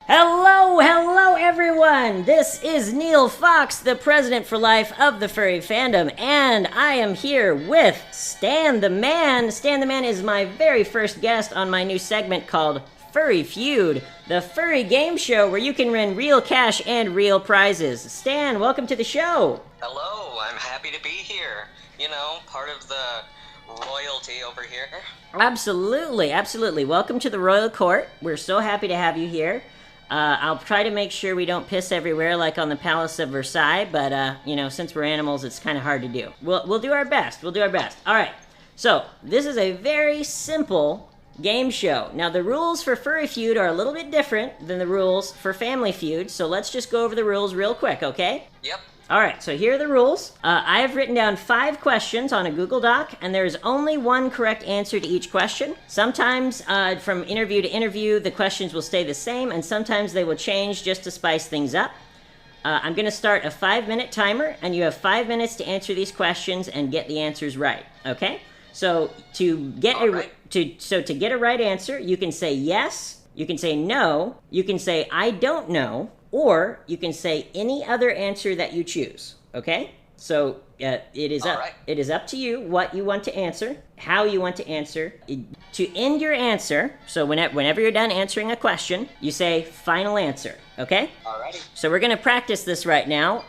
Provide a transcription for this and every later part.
Hello everyone! This is Neil Fox, the president for life of the furry fandom, and I am here with Stan the Man. Stan the Man is my very first guest on my new segment called Furry Feud, the furry game show where you can win real cash and real prizes. Stan, welcome to the show! Hello, I'm happy to be here. You know, part of the royalty over here. Absolutely. Welcome to the royal court. We're so happy to have you here. I'll try to make sure we don't piss everywhere like on the Palace of Versailles, but, since we're animals, it's kind of hard to do. We'll do our best. All right, so this is a very simple game show. Now, the rules for Furry Feud are a little bit different than the rules for Family Feud, so let's just go over the rules real quick, okay? Yep. All right, so here are the rules. I have written down 5 questions on a Google Doc, and there is only one correct answer to each question. Sometimes, from interview to interview, the questions will stay the same, and sometimes they will change just to spice things up. I'm going to start a 5-minute timer, and you have 5 minutes to answer these questions and get the answers right, okay? So to get to get a right answer, you can say yes, you can say no, you can say I don't know, or you can say any other answer that you choose, okay? So it is up to you what you want to answer, how you want to answer. To end your answer, so whenever you're done answering a question, you say final answer, okay? Alrighty. So we're going to practice this right now.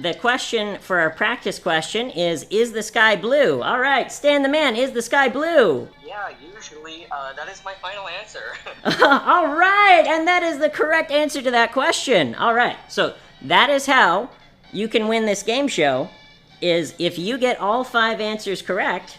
The question for our practice question is the sky blue? All right, Stan the Man, is the sky blue? Yeah, usually that is my final answer. All right, and that is the correct answer to that question. All right, so that is how you can win this game show, is if you get all 5 answers correct,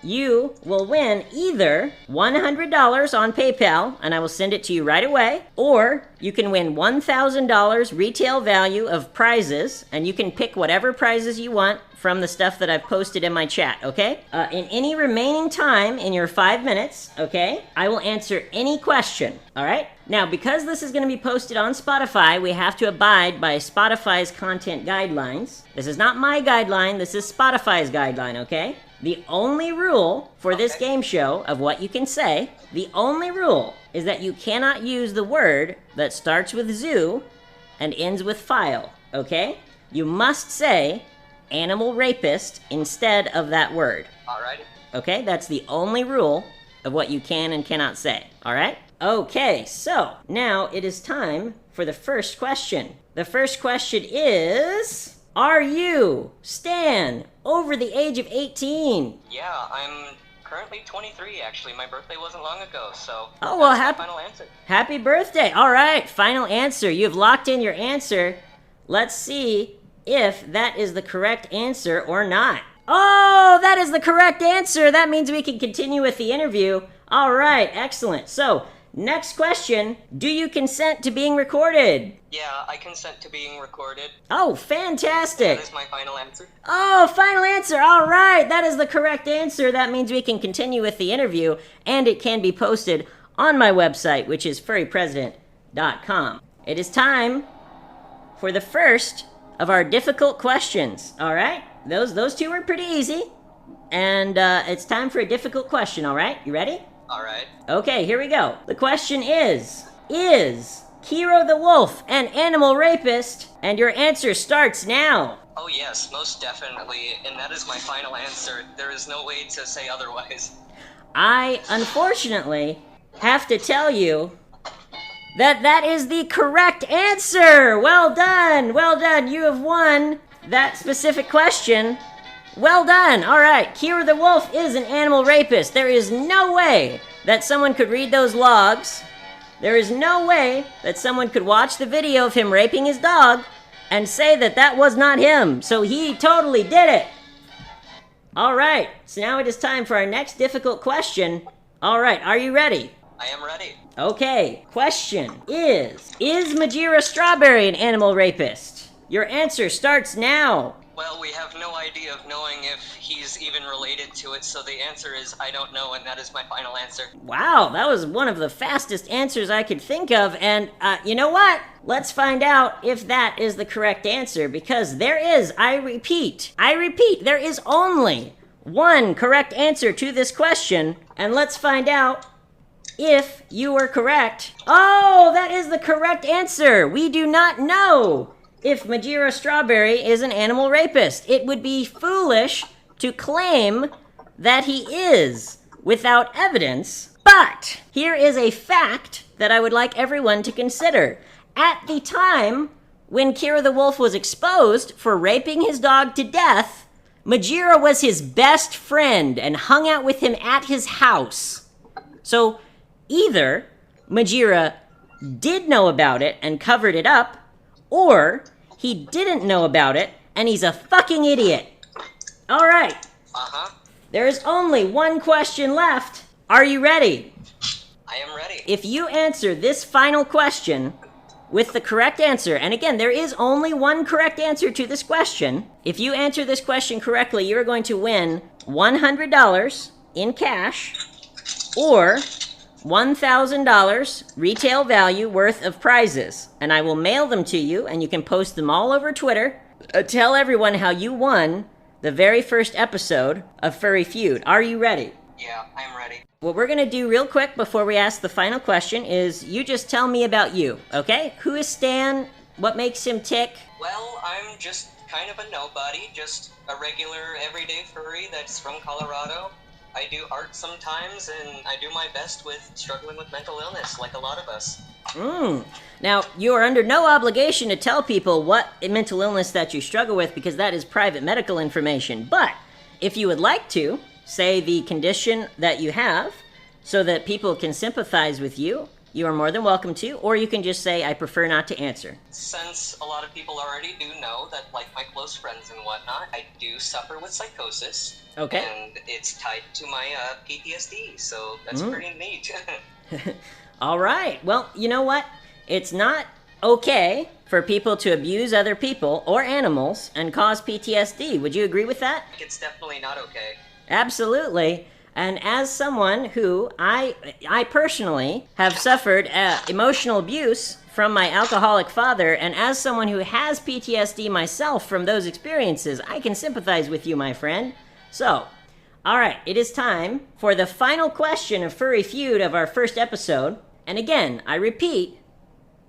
you will win either $100 on PayPal, and I will send it to you right away, or you can win $1,000 retail value of prizes, and you can pick whatever prizes you want from the stuff that I've posted in my chat, okay? In any remaining time in your 5 minutes, okay, I will answer any question, all right? Now, because this is going to be posted on Spotify, we have to abide by Spotify's content guidelines. This is not my guideline, this is Spotify's guideline, okay? The only rule for this game show of what you can say, the only rule is that you cannot use the word that starts with zoo and ends with file, okay? You must say animal rapist instead of that word. Alright. Okay, that's the only rule of what you can and cannot say, alright? Okay, so now it is time for the first question. The first question is, are you, Stan, over the age of 18? Yeah, I'm currently 23, actually. My birthday wasn't long ago, so final answer. Happy birthday. All right, final answer. You've locked in your answer. Let's see if that is the correct answer or not. Oh, that is the correct answer. That means we can continue with the interview. All right, excellent. So, next question, do you consent to being recorded? Yeah, I consent to being recorded. Oh, fantastic. That is my final answer. Oh, final answer. All right, that is the correct answer. That means we can continue with the interview, and it can be posted on my website, which is furrypresident.com. It is time for the first of our difficult questions, all right? Those 2 were pretty easy, and it's time for a difficult question, all right? You ready? Alright. Okay, here we go. The question is Kiro the Wolf an animal rapist? And your answer starts now. Oh yes, most definitely, and that is my final answer. There is no way to say otherwise. I, unfortunately, have to tell you that is the correct answer! Well done! You have won that specific question. Well done! Alright, Kira the Wolf is an animal rapist. There is no way that someone could read those logs. There is no way that someone could watch the video of him raping his dog and say that was not him. So he totally did it. Alright, so now it is time for our next difficult question. Alright, are you ready? I am ready. Okay, question is Majira Strawberry an animal rapist? Your answer starts now. Well, we have no idea of knowing if he's even related to it, so the answer is I don't know, and that is my final answer. Wow, that was one of the fastest answers I could think of, and you know what? Let's find out if that is the correct answer, because there is, I repeat, there is only one correct answer to this question, and let's find out if you were correct. Oh, that is the correct answer. We do not know if Majira Strawberry is an animal rapist. It would be foolish to claim that he is without evidence. But here is a fact that I would like everyone to consider. At the time when Kira the Wolf was exposed for raping his dog to death, Majira was his best friend and hung out with him at his house. So either Majira did know about it and covered it up, or he didn't know about it and he's a fucking idiot. All right. There is only one question left. Are you ready? I am ready. If you answer this final question with the correct answer, and again, there is only one correct answer to this question. If you answer this question correctly, you're going to win $100 in cash or $1,000 retail value worth of prizes. And I will mail them to you, and you can post them all over Twitter. Tell everyone how you won the very first episode of Furry Feud. Are you ready? Yeah, I'm ready. What we're going to do real quick before we ask the final question is you just tell me about you, okay? Who is Stan? What makes him tick? Well, I'm just kind of a nobody, just a regular everyday furry that's from Colorado. I do art sometimes, and I do my best with struggling with mental illness, like a lot of us. Now, you are under no obligation to tell people what mental illness that you struggle with because that is private medical information. But if you would like to, say the condition that you have so that people can sympathize with you, you are more than welcome to, or you can just say, I prefer not to answer. Since a lot of people already do know that, like my close friends and whatnot, I do suffer with psychosis. Okay. And it's tied to my PTSD, so that's pretty neat. All right. Well, you know what? It's not okay for people to abuse other people or animals and cause PTSD. Would you agree with that? It's definitely not okay. Absolutely. And as someone who, I personally have suffered emotional abuse from my alcoholic father, and as someone who has PTSD myself from those experiences, I can sympathize with you, my friend. So, all right, it is time for the final question of Furry Feud of our first episode. And again, I repeat,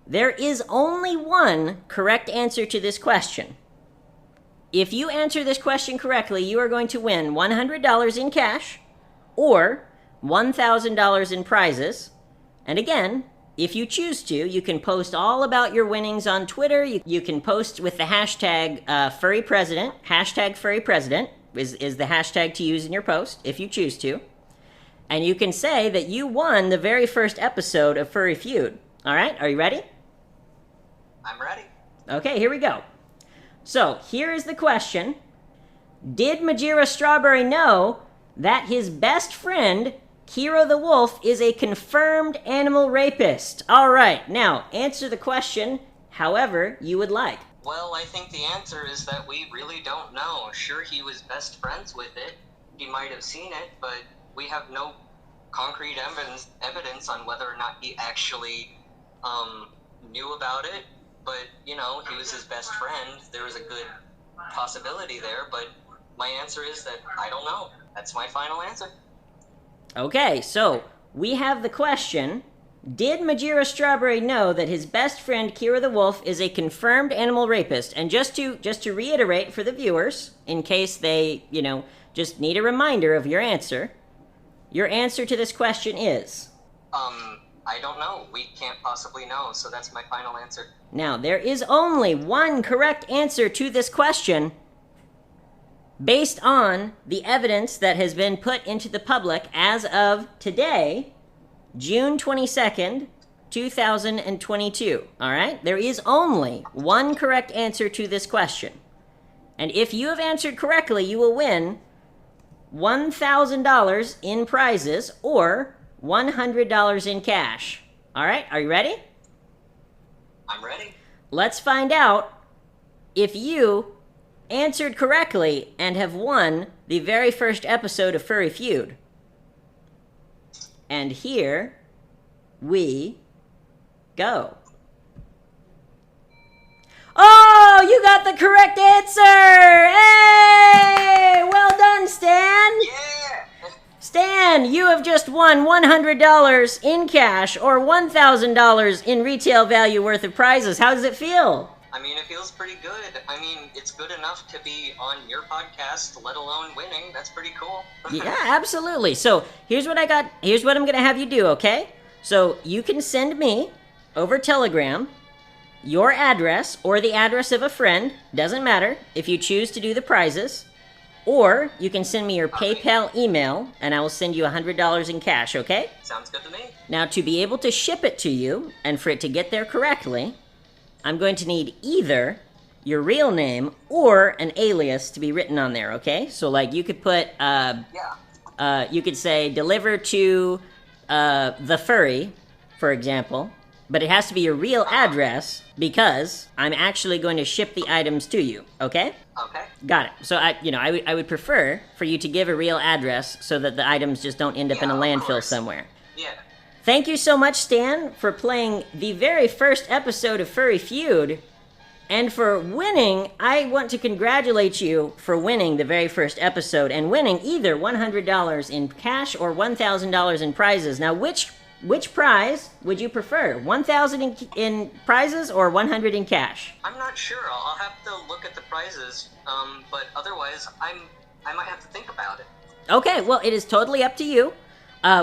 there is only one correct answer to this question. If you answer this question correctly, you are going to win $100 in cash or $1,000 in prizes. And again, if you choose to, you can post all about your winnings on Twitter. You can post with the hashtag #FurryPresident. Hashtag #FurryPresident is the hashtag to use in your post, if you choose to. And you can say that you won the very first episode of Furry Feud. All right, are you ready? I'm ready. Okay, here we go. So, here is the question. Did Majira Strawberry know that his best friend, Kira the Wolf, is a confirmed animal rapist? All right, now, answer the question however you would like. Well, I think the answer is that we really don't know. Sure, he was best friends with it. He might have seen it, but we have no concrete evidence on whether or not he actually knew about it. But, you know, he was his best friend. There was a good possibility there, but my answer is that I don't know. That's my final answer. Okay, so we have the question. Did Majira Strawberry know that his best friend Kira the Wolf is a confirmed animal rapist? And just to reiterate for the viewers, in case they, just need a reminder of your answer to this question is... I don't know. We can't possibly know, so that's my final answer. Now, there is only one correct answer to this question based on the evidence that has been put into the public as of today, June 22nd, 2022. All right? There is only one correct answer to this question. And if you have answered correctly, you will win $1,000 in prizes or $100 in cash. All right, are you ready? I'm ready. Let's find out if you answered correctly and have won the very first episode of Furry Feud. And here we go. Oh, you got the correct answer! Hey! Well done, Stan! Yeah! Stan, you have just won $100 in cash or $1,000 in retail value worth of prizes. How does it feel? I mean, it feels pretty good. I mean, it's good enough to be on your podcast, let alone winning. That's pretty cool. Yeah, absolutely. So here's what I'm going to have you do, okay? So you can send me over Telegram your address or the address of a friend, doesn't matter, if you choose to do the prizes. Or you can send me your PayPal email, and I will send you $100 in cash, okay? Sounds good to me. Now, to be able to ship it to you, and for it to get there correctly, I'm going to need either your real name or an alias to be written on there, okay? So, like, you could put, you could say, deliver to the Furry, for example, but it has to be your real address because I'm actually going to ship the items to you, okay? Okay. Got it. So I would prefer for you to give a real address so that the items just don't end up in a landfill somewhere. Yeah. Thank you so much, Stan, for playing the very first episode of Furry Feud. And for winning, I want to congratulate you for winning the very first episode and winning either $100 in cash or $1,000 in prizes. Now, which prize would you prefer? $1,000 in prizes or $100 in cash? I'm not sure. I'll have to look at the prizes. But otherwise, I might have to think about it. Okay, well, it is totally up to you.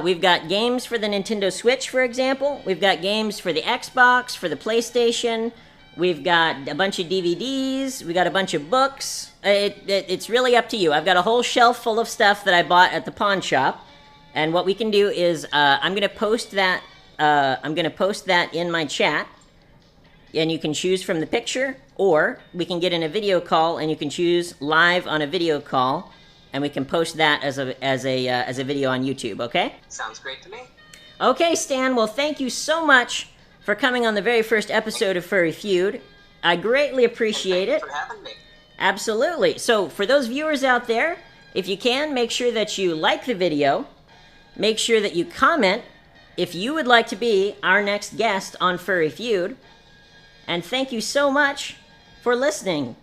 We've got games for the Nintendo Switch, for example. We've got games for the Xbox, for the PlayStation. We've got a bunch of DVDs. We got a bunch of books. It's really up to you. I've got a whole shelf full of stuff that I bought at the pawn shop. And what we can do is I'm going to post that in my chat. And you can choose from the picture, or we can get in a video call and you can choose live on a video call, and we can post that as a video on YouTube, okay? Sounds great to me. Okay, Stan, well, thank you so much for coming on the very first episode of Furry Feud. I greatly appreciate it. Thank you for having me. Absolutely. So, for those viewers out there, if you can, make sure that you like the video. Make sure that you comment if you would like to be our next guest on Furry Feud. And thank you so much for listening